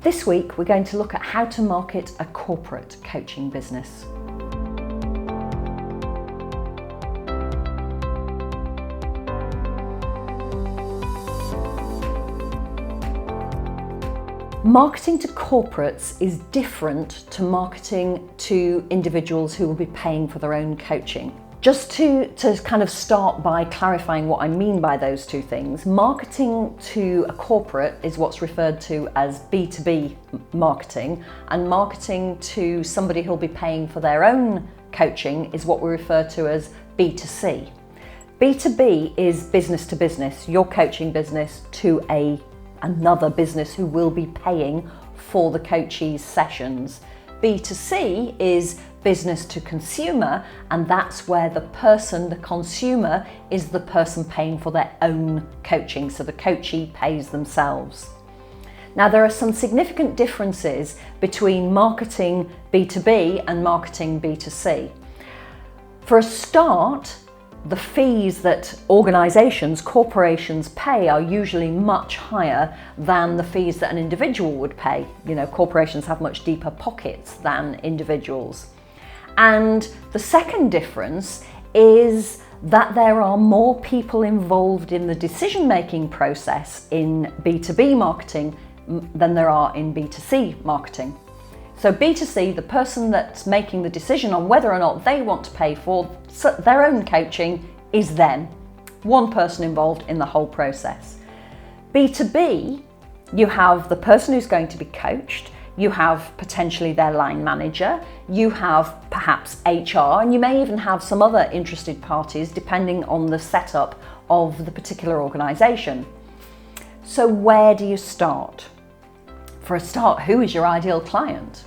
This week, we're going to look at how to market a corporate coaching business. Marketing to corporates is different to marketing to individuals who will be paying for their own coaching. Just to kind of start by clarifying what I mean by those two things, marketing to a corporate is what's referred to as B2B marketing, and marketing to somebody who'll be paying for their own coaching is what we refer to as B2C. B2B is business to business, your coaching business to another business who will be paying for the coachee's sessions. B2C is business to consumer, and that's where the consumer, is the person paying for their own coaching, so the coachee pays themselves. Now, there are some significant differences between marketing B2B and marketing B2C. For a start, the fees that organisations, corporations pay are usually much higher than the fees that an individual would pay. You know, corporations have much deeper pockets than individuals. And the second difference is that there are more people involved in the decision-making process in B2B marketing than there are in B2C marketing. So B2C, the person that's making the decision on whether or not they want to pay for their own coaching is them. One person involved in the whole process. B2B, you have the person who's going to be coached, you have potentially their line manager, you have perhaps HR, and you may even have some other interested parties depending on the setup of the particular organisation. So where do you start? For a start, who is your ideal client?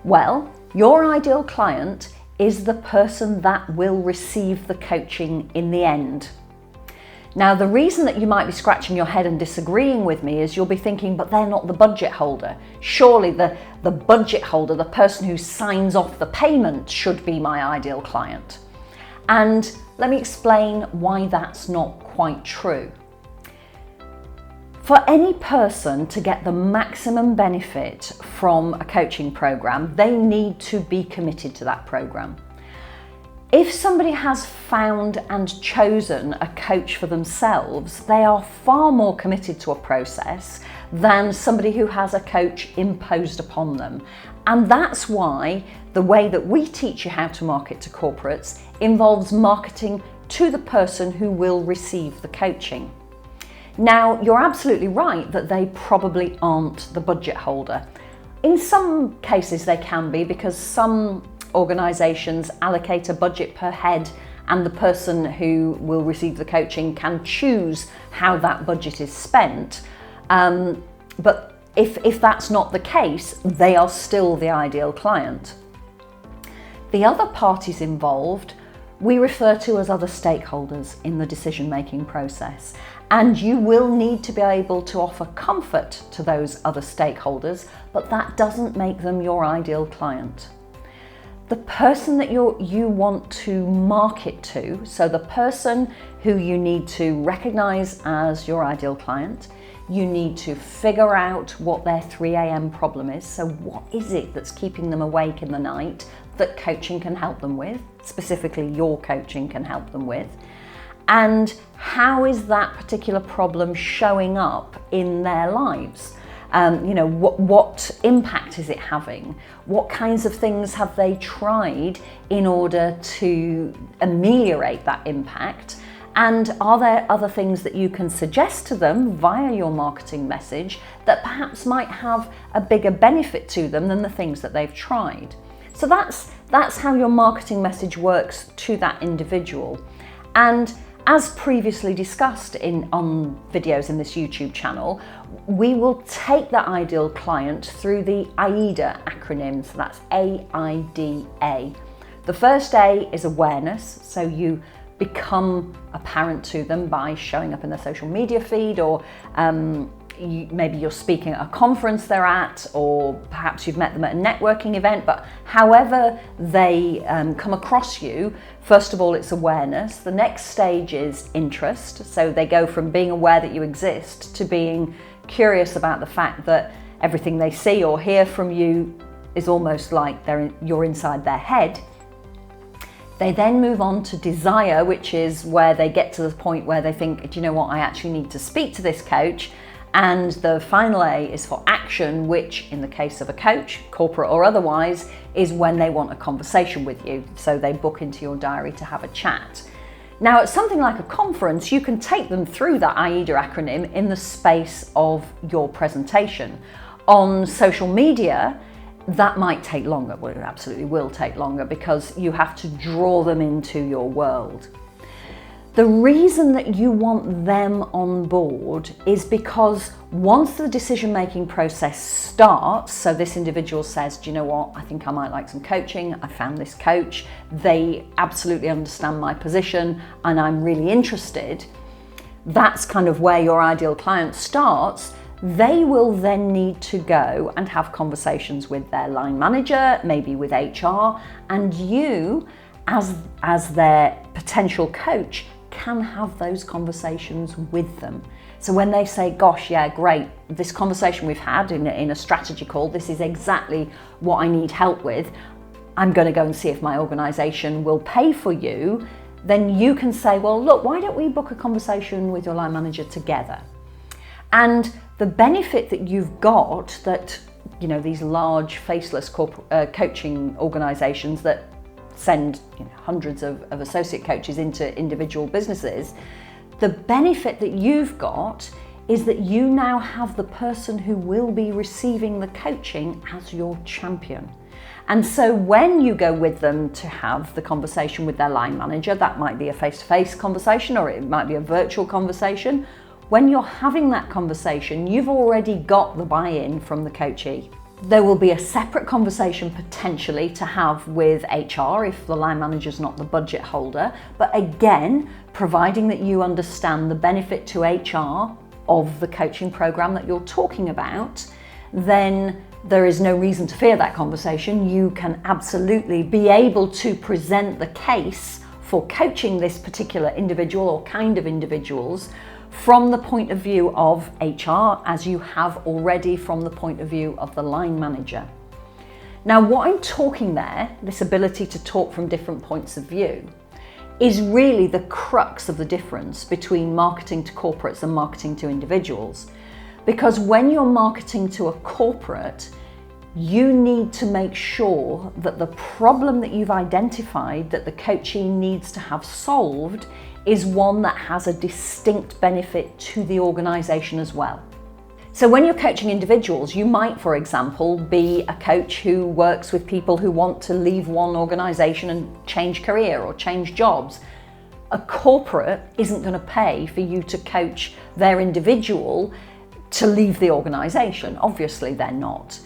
Well, your ideal client is the person that will receive the coaching in the end. Now, the reason that you might be scratching your head and disagreeing with me is you'll be thinking, but they're not the budget holder. Surely the budget holder, the person who signs off the payment, should be my ideal client. And let me explain why that's not quite true. For any person to get the maximum benefit from a coaching program, they need to be committed to that program. If somebody has found and chosen a coach for themselves, they are far more committed to a process than somebody who has a coach imposed upon them. And that's why the way that we teach you how to market to corporates involves marketing to the person who will receive the coaching. Now, you're absolutely right that they probably aren't the budget holder. In some cases they can be, because some organisations allocate a budget per head and the person who will receive the coaching can choose how that budget is spent. But if that's not the case, they are still the ideal client. The other parties involved we refer to as other stakeholders in the decision-making process. And you will need to be able to offer comfort to those other stakeholders, but that doesn't make them your ideal client. The person that you want to market to, so the person who you need to recognise as your ideal client, you need to figure out what their 3 a.m. problem is. So what is it that's keeping them awake in the night that coaching can help them with, specifically your coaching can help them with? And how is that particular problem showing up in their lives? What impact is it having? What kinds of things have they tried in order to ameliorate that impact? And are there other things that you can suggest to them via your marketing message that perhaps might have a bigger benefit to them than the things that they've tried? So that's how your marketing message works to that individual. And as previously discussed on videos in this YouTube channel, we will take that ideal client through the AIDA acronym, so that's AIDA. The first A is awareness, so you become apparent to them by showing up in their social media feed, or maybe you're speaking at a conference they're at, or perhaps you've met them at a networking event, but however they come across you, first of all, it's awareness. The next stage is interest. So they go from being aware that you exist to being curious about the fact that everything they see or hear from you is almost like you're inside their head. They then move on to desire, which is where they get to the point where they think, do you know what, I actually need to speak to this coach. And the final A is for action, which in the case of a coach, corporate or otherwise, is when they want a conversation with you. So they book into your diary to have a chat. Now, at something like a conference, you can take them through that AIDA acronym in the space of your presentation. On social media, that might take longer. Well, it absolutely will take longer because you have to draw them into your world. The reason that you want them on board is because once the decision-making process starts, so this individual says, do you know what, I think I might like some coaching, I found this coach, they absolutely understand my position and I'm really interested, that's kind of where your ideal client starts. They will then need to go and have conversations with their line manager, maybe with HR, and you, as their potential coach, can have those conversations with them. So when they say, gosh, yeah, great, this conversation we've had in a strategy call, this is exactly what I need help with, I'm going to go and see if my organisation will pay for you, then you can say, well, look, why don't we book a conversation with your line manager together? And the benefit that you've got that, you know, these large faceless coaching organisations that send hundreds of associate coaches into individual businesses, the benefit that you've got is that you now have the person who will be receiving the coaching as your champion. And so when you go with them to have the conversation with their line manager, that might be a face-to-face conversation or it might be a virtual conversation. When you're having that conversation, you've already got the buy-in from the coachee. There will be a separate conversation potentially to have with HR if the line manager's not the budget holder. But again, providing that you understand the benefit to HR of the coaching program that you're talking about, then there is no reason to fear that conversation. You can absolutely be able to present the case for coaching this particular individual or kind of individuals from the point of view of HR, as you have already from the point of view of the line manager. Now, what I'm talking there, this ability to talk from different points of view, is really the crux of the difference between marketing to corporates and marketing to individuals. Because when you're marketing to a corporate, you need to make sure that the problem that you've identified that the coachee needs to have solved is one that has a distinct benefit to the organisation as well. So when you're coaching individuals, you might, for example, be a coach who works with people who want to leave one organisation and change career or change jobs. A corporate isn't going to pay for you to coach their individual to leave the organisation. Obviously, they're not.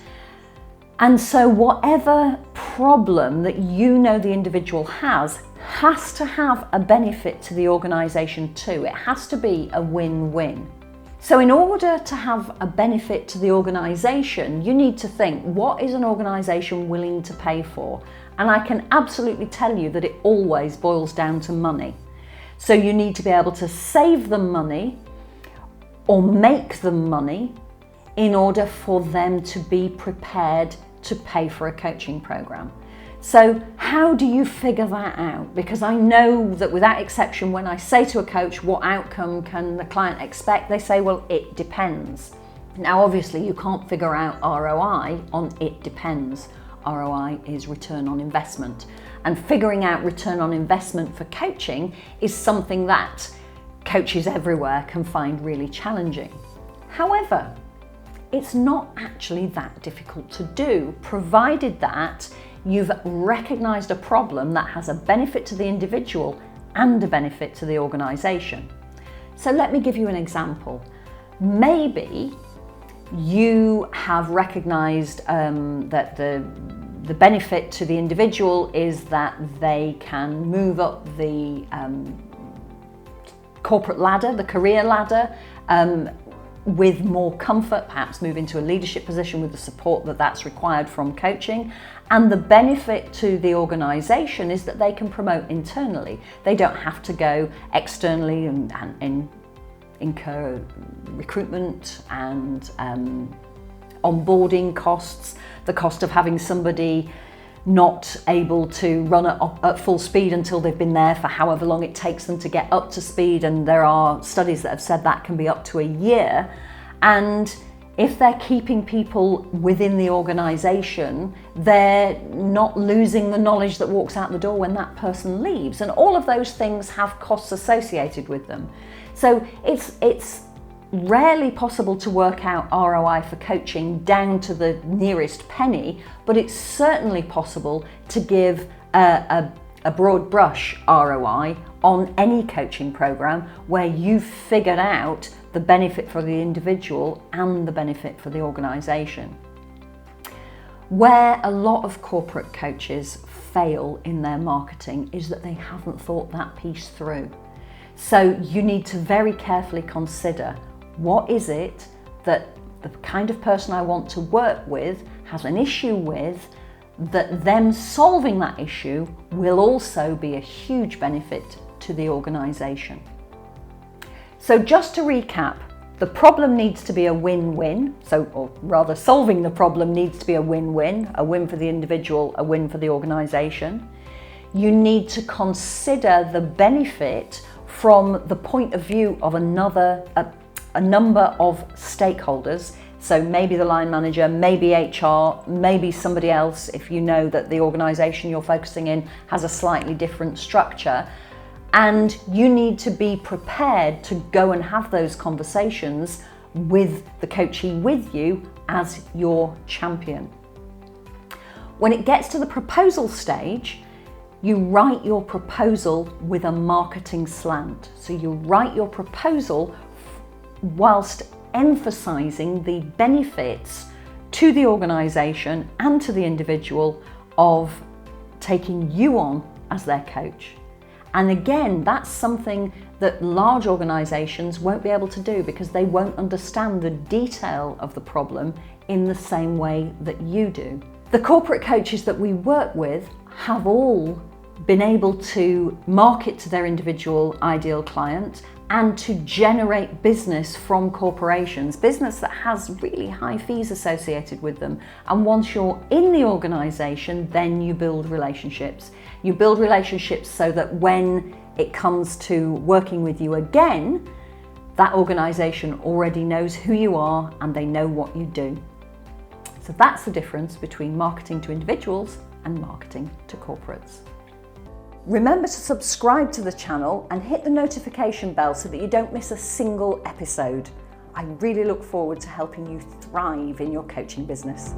And so whatever problem that you know the individual has to have a benefit to the organisation too. It has to be a win-win. So in order to have a benefit to the organisation, you need to think, what is an organisation willing to pay for? And I can absolutely tell you that it always boils down to money. So you need to be able to save them money or make them money in order for them to be prepared to pay for a coaching program. So how do you figure that out? Because I know that without exception, when I say to a coach, what outcome can the client expect? They say, well, it depends. Now, obviously, you can't figure out ROI on it depends. ROI is return on investment. And figuring out return on investment for coaching is something that coaches everywhere can find really challenging. However, it's not actually that difficult to do, provided that you've recognised a problem that has a benefit to the individual and a benefit to the organisation. So let me give you an example. Maybe you have recognised that the benefit to the individual is that they can move up the corporate ladder, the career ladder, with more comfort, perhaps move into a leadership position with the support that's required from coaching. And the benefit to the organisation is that they can promote internally. They don't have to go externally and incur recruitment and onboarding costs, the cost of having somebody not able to run at full speed until they've been there for however long it takes them to get up to speed, and there are studies that have said that can be up to a year. And if they're keeping people within the organisation, they're not losing the knowledge that walks out the door when that person leaves. And all of those things have costs associated with them. So it's rarely possible to work out ROI for coaching down to the nearest penny, but it's certainly possible to give a broad brush ROI on any coaching program where you've figured out the benefit for the individual and the benefit for the organisation. Where a lot of corporate coaches fail in their marketing is that they haven't thought that piece through. So you need to very carefully consider, what is it that the kind of person I want to work with has an issue with, that them solving that issue will also be a huge benefit to the organisation. So just to recap, the problem needs to be a win-win, or rather solving the problem needs to be a win-win, a win for the individual, a win for the organisation. You need to consider the benefit from the point of view of a number of stakeholders. So maybe the line manager, maybe HR, maybe somebody else if you know that the organisation you're focusing in has a slightly different structure. And you need to be prepared to go and have those conversations with the coachee with you as your champion. When it gets to the proposal stage, you write your proposal with a marketing slant. So you write your proposal whilst emphasising the benefits to the organisation and to the individual of taking you on as their coach. And again, that's something that large organisations won't be able to do because they won't understand the detail of the problem in the same way that you do. The corporate coaches that we work with have all been able to market to their individual ideal client and to generate business from corporations, business that has really high fees associated with them. And once you're in the organisation, then you build relationships. You build relationships so that when it comes to working with you again, that organisation already knows who you are and they know what you do. So that's the difference between marketing to individuals and marketing to corporates. Remember to subscribe to the channel and hit the notification bell so that you don't miss a single episode. I really look forward to helping you thrive in your coaching business.